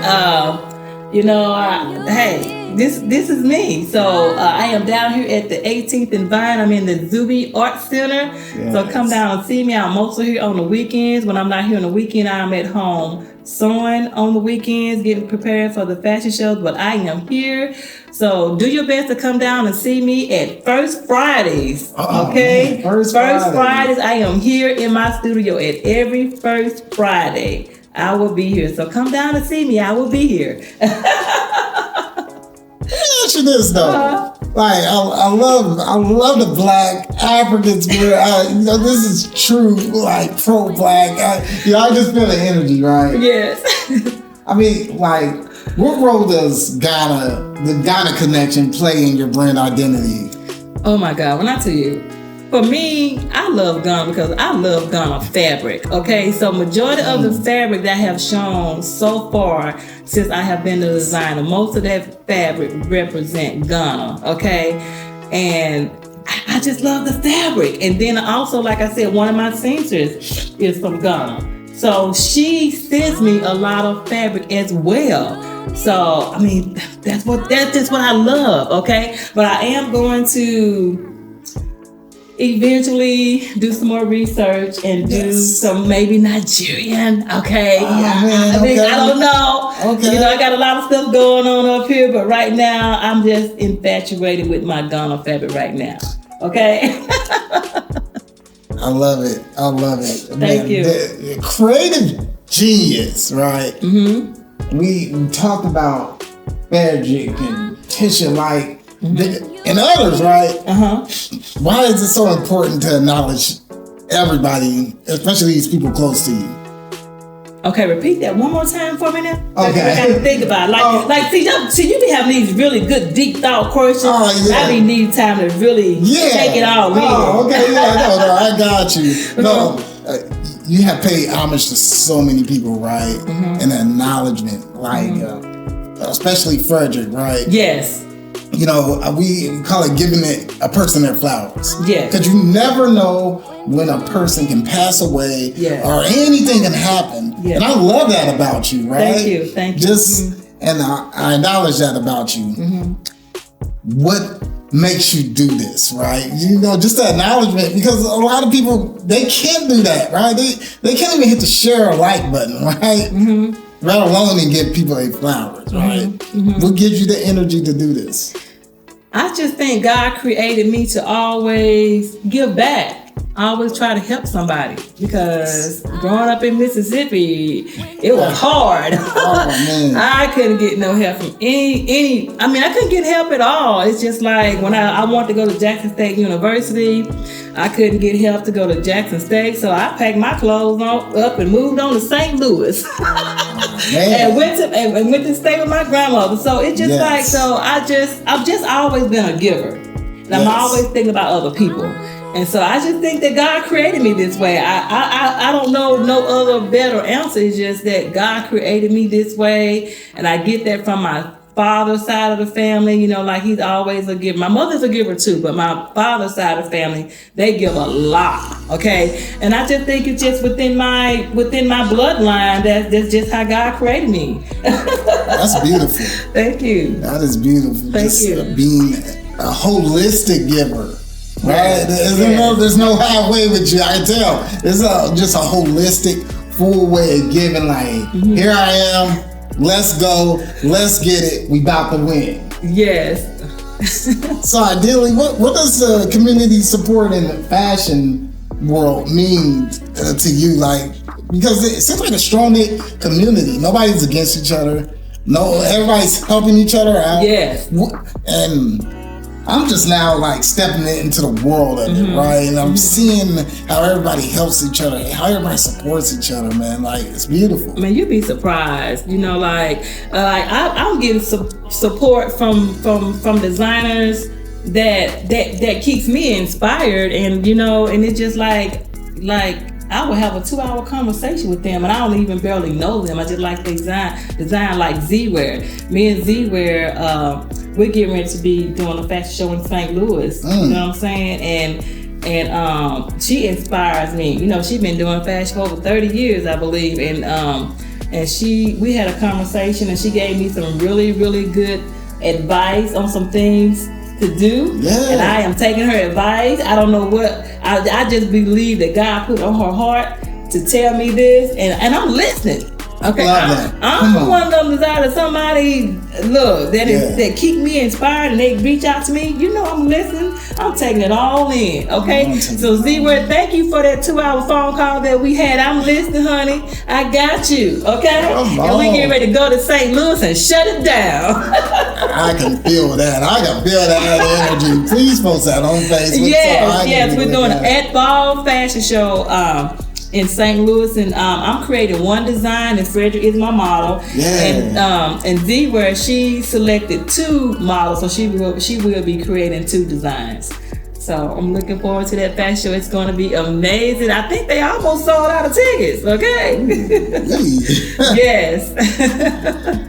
Hey, this is me. So I am down here at the 18th and Vine. I'm in the Zuby Art Center. Yes. So come down and see me. I'm mostly here on the weekends. When I'm not here on the weekend, I'm at home sewing on the weekends, getting prepared for the fashion shows. But I am here. So do your best to come down and see me at First Fridays. Okay? First Fridays. I am here in my studio at every First Friday. I will be here. So come down and see me. I will be here. Mention this though. Like I love the Black African spirit. This is true, like pro Black. I just feel the energy, right? Yes. I mean, like, what role does the Ghana connection play in your brand identity? Oh my God, when I tell you, for me, I love Ghana because I love Ghana fabric, okay? So majority of the fabric that I have shown so far since I have been the designer, most of that fabric represent Ghana, okay? And I just love the fabric. And then also, like I said, one of my seamstresses is from Ghana. So she sends me a lot of fabric as well. So, I mean, that's what I love, okay? But I am going to eventually do some more research and do some maybe Nigerian, okay? I don't know. Okay. I got a lot of stuff going on up here, but right now I'm just infatuated with my Ghana fabric right now, okay? I love it. Thank you. The creative genius, right? Mm-hmm. We talked about Frederick and Tisha, like, and others, right? Why is it so important to acknowledge everybody, especially these people close to you? Okay, repeat that one more time for me now. Okay. I got to think about it. See, you be having these really good deep thought questions. I be needing time to really take it all in. Okay, no, I got you. No, you have paid homage to so many people, right? And acknowledgement, like, especially Frederick, right? Yes. you know, we call it giving a person their flowers. Yeah. Because you never know when a person can pass away or anything can happen. Yeah. And I love that about you, right? Thank you. Just, and I acknowledge that about you. What makes you do this, right? You know, just the acknowledgement, because a lot of people, they can't do that, right? They can't even hit the share or like button, right? Let alone and give people their flowers, right? What gives you the energy to do this? I just think God created me to always give back. I always try to help somebody, because growing up in Mississippi, it was hard. I couldn't get no help from any. I mean, I couldn't get help at all. It's just like when I wanted to go to Jackson State University, I couldn't get help to go to Jackson State, so I packed my clothes up and moved on to St. Louis. And went to stay with my grandmother. So it's just like, so I've just always been a giver. And I'm always thinking about other people. And so I just think that God created me this way. I don't know no other better answer. It's just that God created me this way. And I get that from my father's side of the family, you know, like he's always a giver. My mother's a giver too, but my father's side of the family, they give a lot, okay? And I just think it's just within my bloodline, that's just how God created me. That's beautiful. Thank you. That is beautiful. Thank you. Being a holistic giver. Right? There's no halfway with you, I tell. It's just a holistic, full way of giving, like, here I am, let's go, let's get it, we about to win. Yes. So ideally, what does community support in the fashion world mean to you? Like, because it seems like a strong-knit community. Nobody's against each other. No, everybody's helping each other out. Yes. And I'm just now like stepping into the world of it, right? And I'm seeing how everybody helps each other, how everybody supports each other, man. Like, it's beautiful. I mean, you'd be surprised, you know, like I'm getting support from designers that keeps me inspired, and you know, and it's just like I would have a 2-hour conversation with them, and I don't even barely know them. I just like design like Z-Wear. Me and Z-Wear, we're getting ready to be doing a fashion show in St. Louis. You know what I'm saying? And she inspires me. You know, she's been doing fashion for over 30 years, I believe. And we had a conversation, and she gave me some really, really good advice on some things to do. And I am taking her advice. I don't know what, I just believe that God put on her heart to tell me this, and I'm listening. Okay, I'm one of them designers. Somebody that keep me inspired, and they reach out to me. You know, I'm listening. I'm taking it all in. Okay, so Z-Word, thank you for that 2-hour phone call that we had. I'm listening, honey. I got you. Okay, and we get ready to go to St. Louis and shut it down. I can feel that. I can feel that energy. Please post that on Facebook. Yes, we're doing an at Ball fashion show. In St. Louis, and I'm creating one design, and Frederick is my model. And Z-Where, she selected 2 models, so she will be creating 2 designs. So I'm looking forward to that fashion show. It's going to be amazing. I think they almost sold out of tickets. Okay. Yes.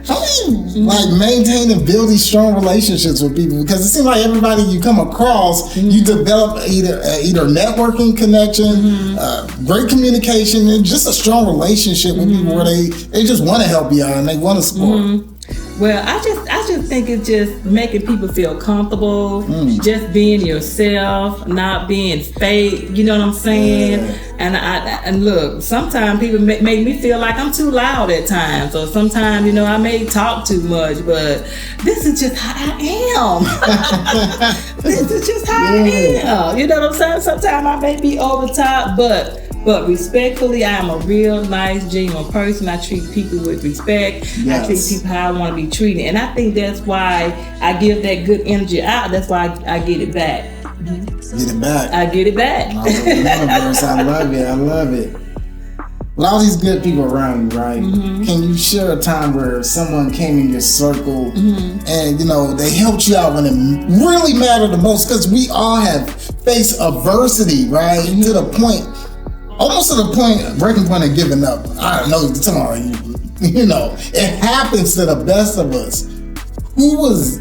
How do you like maintain and build these strong relationships with people? Because it seems like everybody you come across, you develop either networking connection, great communication, and just a strong relationship with people where they just want to help you out and they want to support. Well, I just think it's just making people feel comfortable, just being yourself, not being fake. You know what I'm saying? And look, sometimes people make me feel like I'm too loud at times, or sometimes, you know, I may talk too much, but this is just how I am. This is just how I am. You know what I'm saying? Sometimes I may be over the top, but respectfully, I am a real nice, genuine person. I treat people with respect. I treat people how I want to be treated. And I think that's why I give that good energy out. That's why I get it back. Get it back. I get it back. I love it. I love it. With all these good people around you, right? Can you share a time where someone came in your circle and, you know, they helped you out when it really mattered the most? Because we all have faced adversity, right? To the point, almost to the point, breaking point of giving up. I don't know, tomorrow, you know, it happens to the best of us. Who was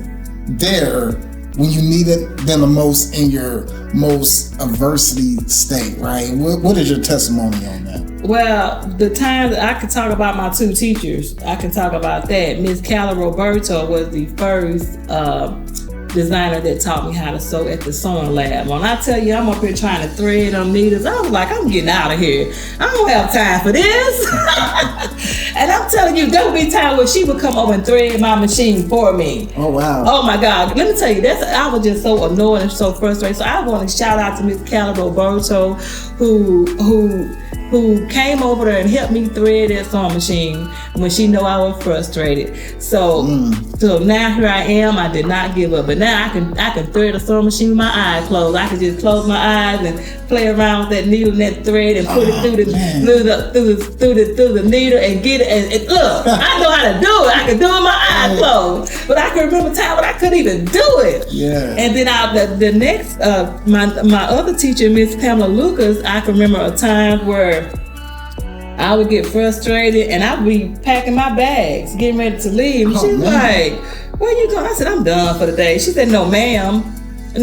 there when you needed them the most in your most adversity state, right? What is your testimony on that? Well, the times I could talk about my two teachers, I can talk about that. Miss Calla Roberto was the first designer that taught me how to sew at the sewing lab. When I tell you I'm up here trying to thread on needles, I was like, I'm getting out of here. I don't have time for this. And I'm telling you, there would be times where she would come over and thread my machine for me. Oh, wow. Oh my God. Let me tell you, I was just so annoyed and so frustrated. So I want to shout out to Miss Calla Roberto who came over there and helped me thread that sewing machine when she know I was frustrated. So now here I am. I did not give up, but now I can thread a sewing machine with my eyes closed. I can just close my eyes and play around with that needle and that thread and put it through the needle and get it. And look, I know how to do it. I can do it with my eyes closed. But I can remember time when I couldn't even do it. Yeah. And then the next my other teacher, Miss Pamela Lucas, I can remember a time where I would get frustrated and I would be packing my bags, getting ready to leave. And she's like, where you going? I said, I'm done for the day. She said, no, ma'am. You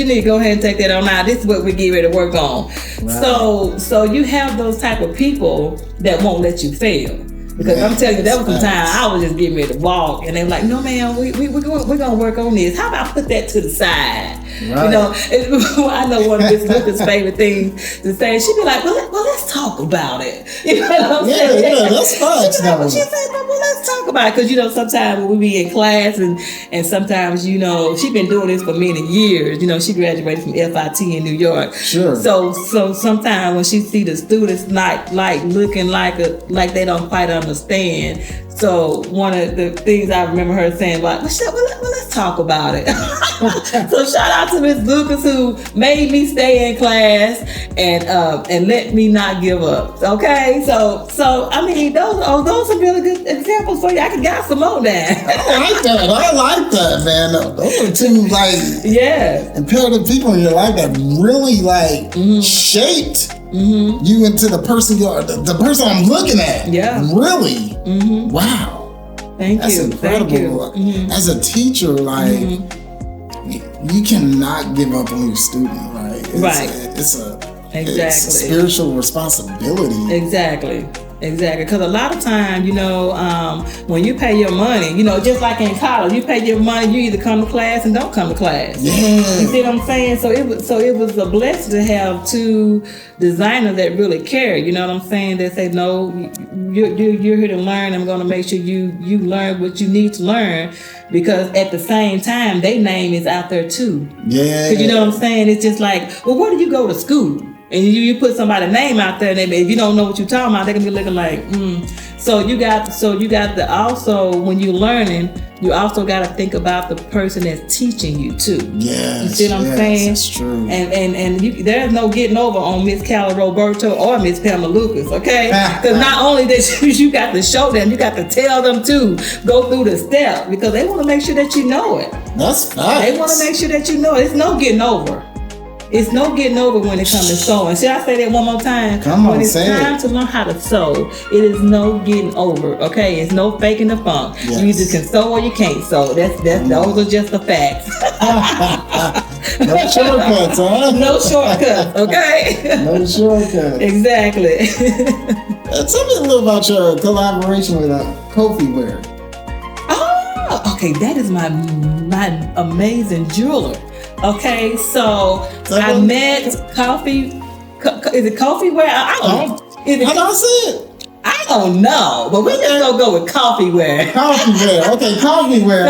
need to go ahead and take that on out. This is what we get ready to work on. Wow. So you have those type of people that won't let you fail. Because I'm telling you, there was some time I was just getting ready to walk, and they were like, "No, man, we're gonna work on this. How about put that to the side?" Right. You know, I know one of Miss Lucas' favorite things to say. She'd be like, "Well, let's talk about it." You know what I'm saying? Yeah, that's fine. She said, "Well, let's talk about it," because you know sometimes when we be in class and sometimes she's been doing this for many years. You know, she graduated from FIT in New York. Sure. So sometimes when she see the students like looking like they don't quite understand. So one of the things I remember her saying, like, let's talk about it. So shout out to Miss Lucas who made me stay in class and let me not give up. Okay, so I mean those are really good examples for you. I can got some more now. I like that, man. Those are two imperative people in your life that really shaped you into the person the person I'm looking at. Yeah. Really? Wow. Thank That's you. incredible. Thank you. As a teacher, you cannot give up on your student, right? It's a spiritual responsibility. Exactly. Because a lot of times, when you pay your money, just like in college, you pay your money, you either come to class and don't come to class. Yeah. You see what I'm saying? So it was a blessing to have two designers that really care. You know what I'm saying? They say, no, you're here to learn. I'm going to make sure you learn what you need to learn, because at the same time, their name is out there too. Yeah. Because you know what I'm saying? It's just like, well, where do you go to school? And you put somebody's name out there, and if you don't know what you're talking about, they're gonna be looking like, So you got to also, when you're learning, you also got to think about the person that's teaching you too. Yes, you see what I'm saying? That's true. And there's no getting over on Miss Calla Roberto or Miss Pamela Lucas, okay? Because not only that you got to show them, you got to tell them to go through the steps, because they want to make sure that you know it. That's facts. They want to make sure that you know it. It's no getting over. It's no getting over when it comes to sewing. Should I say that one more time? Come on, when it's time to learn how to sew, it is no getting over. Okay, it's no faking the funk. Yes. You either can sew or you can't sew. Those are just the facts. No shortcuts, huh? No shortcuts. Okay. No shortcuts. Exactly. Tell me a little about your collaboration with Kofi Wear. Oh, okay. That is my amazing jeweler. Okay, so I met Coffee. Is it Coffee Wear? I don't know. How do I say it? I don't know, but we just gonna go with Coffee Wear. Coffee Wear. Okay, Coffee Wear.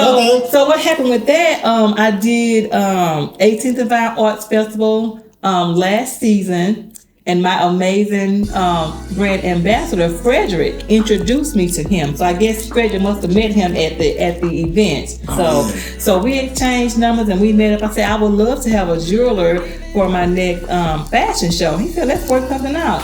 So what happened with that? I did 18th and Vine Arts Festival last season. And my amazing brand ambassador, Frederick, introduced me to him. So I guess Frederick must have met him at the event. So we exchanged numbers and we met up. I said, I would love to have a jeweler for my next fashion show. He said, let's work something out.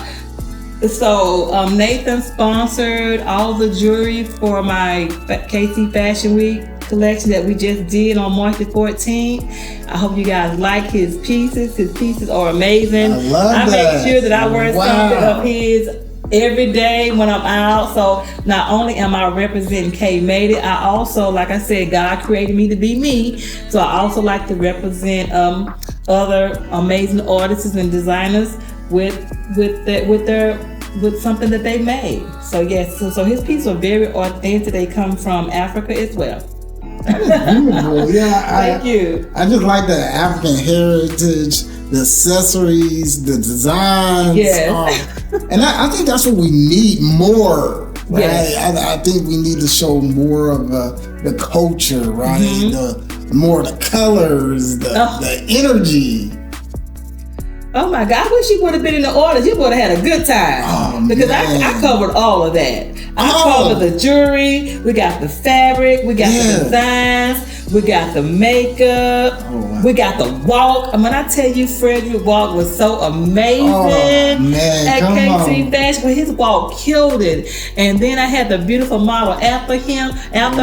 So Nathan sponsored all the jewelry for my KC Fashion Week collection that we just did on March the 14th. I hope you guys like his pieces. His pieces are amazing. I love that. I make sure that I wear something of his every day when I'm out. So not only am I representing KMadeIt, I also, like I said, God created me to be me. So I also like to represent other amazing artists and designers with something that they made. So yes, so his pieces are very authentic. They come from Africa as well. That is beautiful. Yeah, Thank you. I just like the African heritage, the accessories, the designs. Yes. And I think that's what we need more, right? Yes. I think we need to show more of the culture, right? The more the colors, the energy. Oh my God, I wish you would have been in the audience. You would have had a good time. Because I covered all of that. I covered the jewelry, we got the fabric, we got the designs, we got the makeup, we got the walk. And when I tell you Frederick walk was so amazing at KC Fashion, well, his walk killed it. And then I had the beautiful model after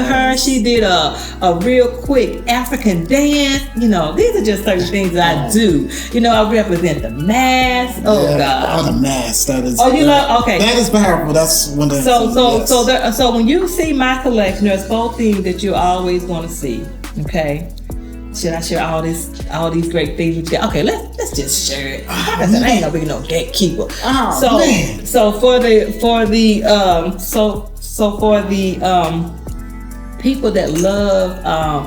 her. She did a real quick African dance. You know, these are just certain things that I do. You know, I represent the mask. Oh God. Oh, the mask. That is. Oh, you know, okay. That is powerful. That's one thing. So when you see my collection, there's 4 things that you're always going to see. Okay. Should I share all these great things with you? Okay, let's just share it. Like I said, I ain't gonna be no gatekeeper. So for the people that love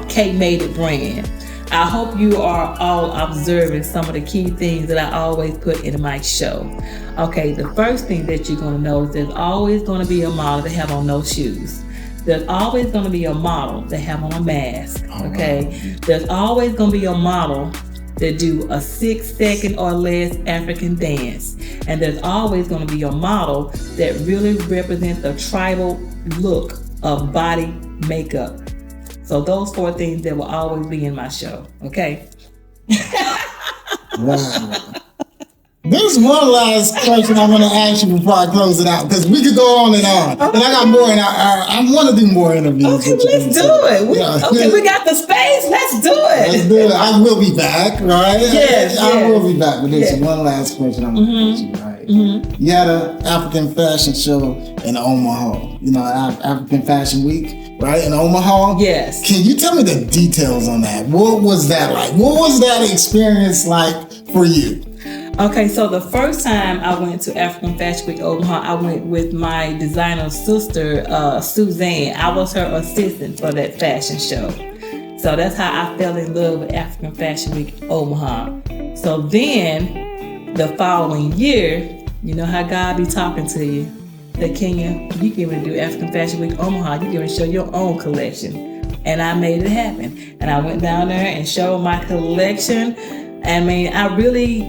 KMadeIt brand, I hope you are all observing some of the key things that I always put in my show. Okay, the first thing that you're gonna notice, there's always gonna be a model that have on no shoes. There's always going to be a model that have on a mask, okay? There's always going to be a model that do a 6-second or less African dance. And there's always going to be a model that really represents the tribal look of body makeup. So those 4 things that will always be in my show, okay? Wow. There's one last question I want to ask you before I close it out, because we could go on and on. Okay. And I got more, and I want to do more interviews. Okay, let's do it. We got the space. Let's do it. Let's do it. I will be back, right? Yes. I will be back. But there's one last question I want to ask you, right? You had an African fashion show in Omaha. You know, African Fashion Week, right? In Omaha. Yes. Can you tell me the details on that? What was that like? What was that experience like for you? Okay, so the first time I went to African Fashion Week Omaha, I went with my designer sister, Suzanne. I was her assistant for that fashion show. So that's how I fell in love with African Fashion Week Omaha. So then, the following year, you know how God be talking to you. That Kenya, you get ready to do African Fashion Week Omaha. You get ready to show your own collection. And I made it happen. And I went down there and showed my collection. I mean, I really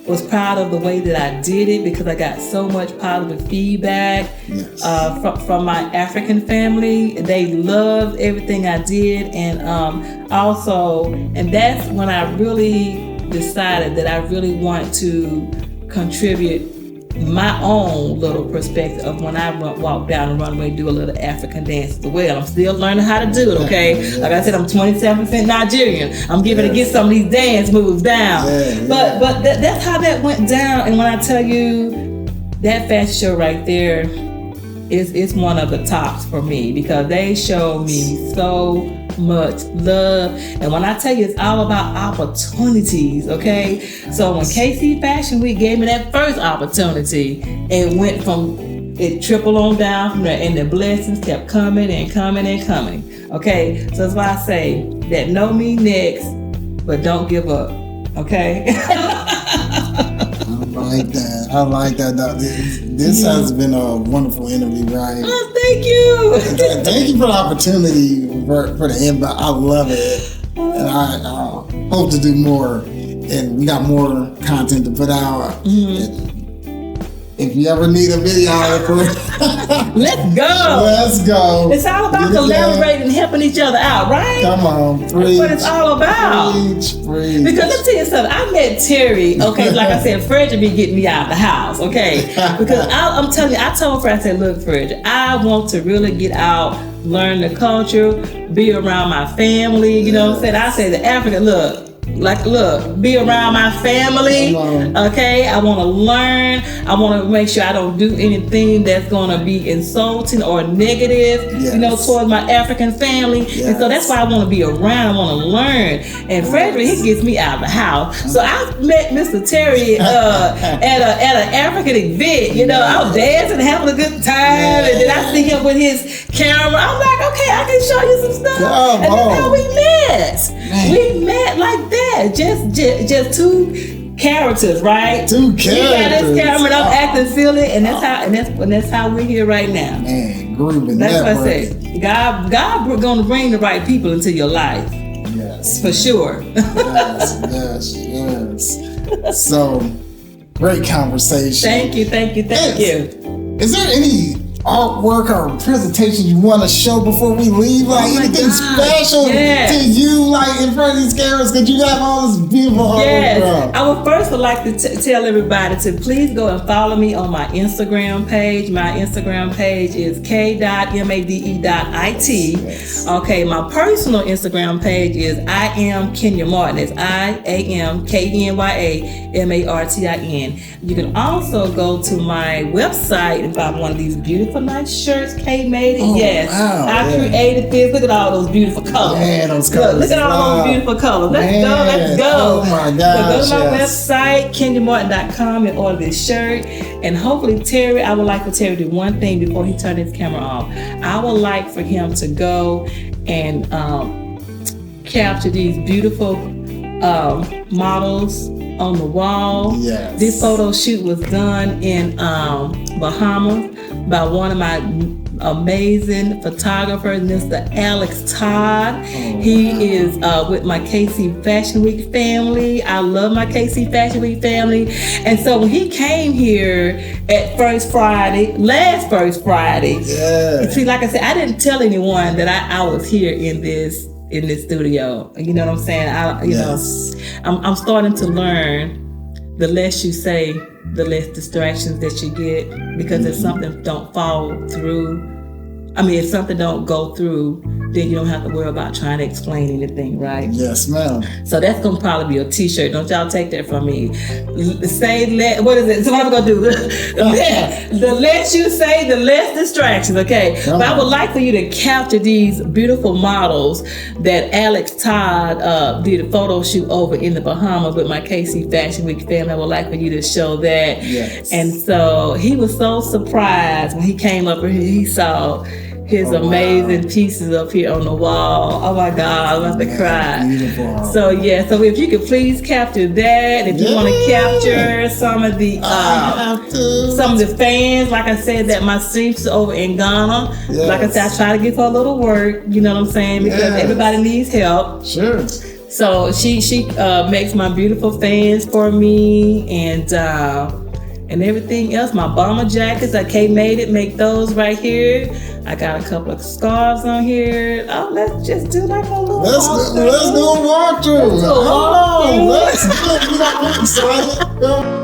was proud of the way that I did it, because I got so much positive feedback from my African family. They loved everything I did, and and that's when I really decided that I really want to contribute my own little perspective of when I walk down the runway, do a little African dance as well. I'm still learning how to do it, okay? Like I said, I'm 27% Nigerian. I'm giving to get some of these dance moves down. But that's how that went down. And when I tell you, that fashion show right there is one of the tops for me, because they showed me so much love. And when I tell you, it's all about opportunities, okay? So when KC Fashion Week gave me that first opportunity, it tripled on down from there, and the blessings kept coming and coming and coming, okay? So that's why I say that know me next, but don't give up, okay? I like that. This has been a wonderful interview, right? Oh, thank you. Thank you for the opportunity for the invite. I love it. And I hope to do more. And we got more content to put out. If you ever need a video, let's go. Let's go. It's all about collaborating and helping each other out, right? Come on, preach. That's what it's all about. Preach. Because let me tell you something. I met Terry, okay, like I said, Frederick be getting me out of the house, okay? Because I'm telling you, I told Fred, I said, look, Frederick, I want to really get out, learn the culture, be around my family, you know what I'm saying? I say the African, look, be around my family. Okay, I want to learn. I want to make sure I don't do anything that's going to be insulting or negative, towards my African family. And so that's why I want to be around. I want to learn. And Frederick, he gets me out of the house. So I met Mr. Terry at an African event. I was dancing, having a good time, and then I see him with his camera. I'm like, okay, I can show you some stuff. And that's how we met. Man. We met like that, just two characters, right? Two characters. He got his camera, and I'm acting silly, and that's how we're here right now. Man, grooving. That's what I say. God gonna bring the right people into your life. Yes, for sure. yes. So, great conversation. Thank you. Is there any artwork or presentation you want to show before we leave? Like anything special to you, like in front of these cameras? Because you have all this beautiful artwork. Yes, I would like to tell everybody to please go and follow me on my Instagram page. My Instagram page is k.madeit. Yes. Okay, my personal Instagram page is I am Kenya Martin. It's IAMKENYAMARTIN. You can also go to my website and find one of these beautiful nice shirts, KMadeIt. Oh, yes, wow, I created this. Look at all those beautiful colors. Man, those colors. Look at all those beautiful colors. Let's go. Oh my gosh. So go to my website, kenyamartin.com, and order this shirt. And hopefully Terry, I would like for Terry to do one thing before he turns his camera off. I would like for him to go and capture these beautiful models on the wall. Yes. This photo shoot was done in Bahamas by one of my amazing photographers, Mr. Alex Todd. He is with my KC Fashion Week family. I love my KC Fashion Week family. And so when he came here at last First Friday, see, like I said, I didn't tell anyone that I was here in this studio. You know what I'm saying? I'm starting to learn. The less you say, the less distractions that you get. Because if something don't if something don't go through, then you don't have to worry about trying to explain anything, right? Yes, ma'am. So that's gonna probably be a T-shirt. Don't y'all take that from me. What is it? So what I'm gonna do? The less you say, the less distractions. Okay. But I would like for you to capture these beautiful models that Alex Todd did a photo shoot over in the Bahamas with my KC Fashion Week family. I would like for you to show that. Yes. And so he was so surprised when he came up and he saw his amazing pieces up here on the wall. Oh my God, I'm about to cry. Beautiful. So if you could please capture that. If you want to capture some of the fans, like I said, that my sister over in Ghana. Yes. Like I said, I try to give her a little work. You know what I'm saying? Because everybody needs help. Sure. So she makes my beautiful fans for me and everything else. My bomber jackets, I KMadeIt, make those right here. I got a couple of scarves on here. Oh, let's just do like a little walkthrough. Let's do a walkthrough. Let's do a walkthrough. Let's do it. I'm excited.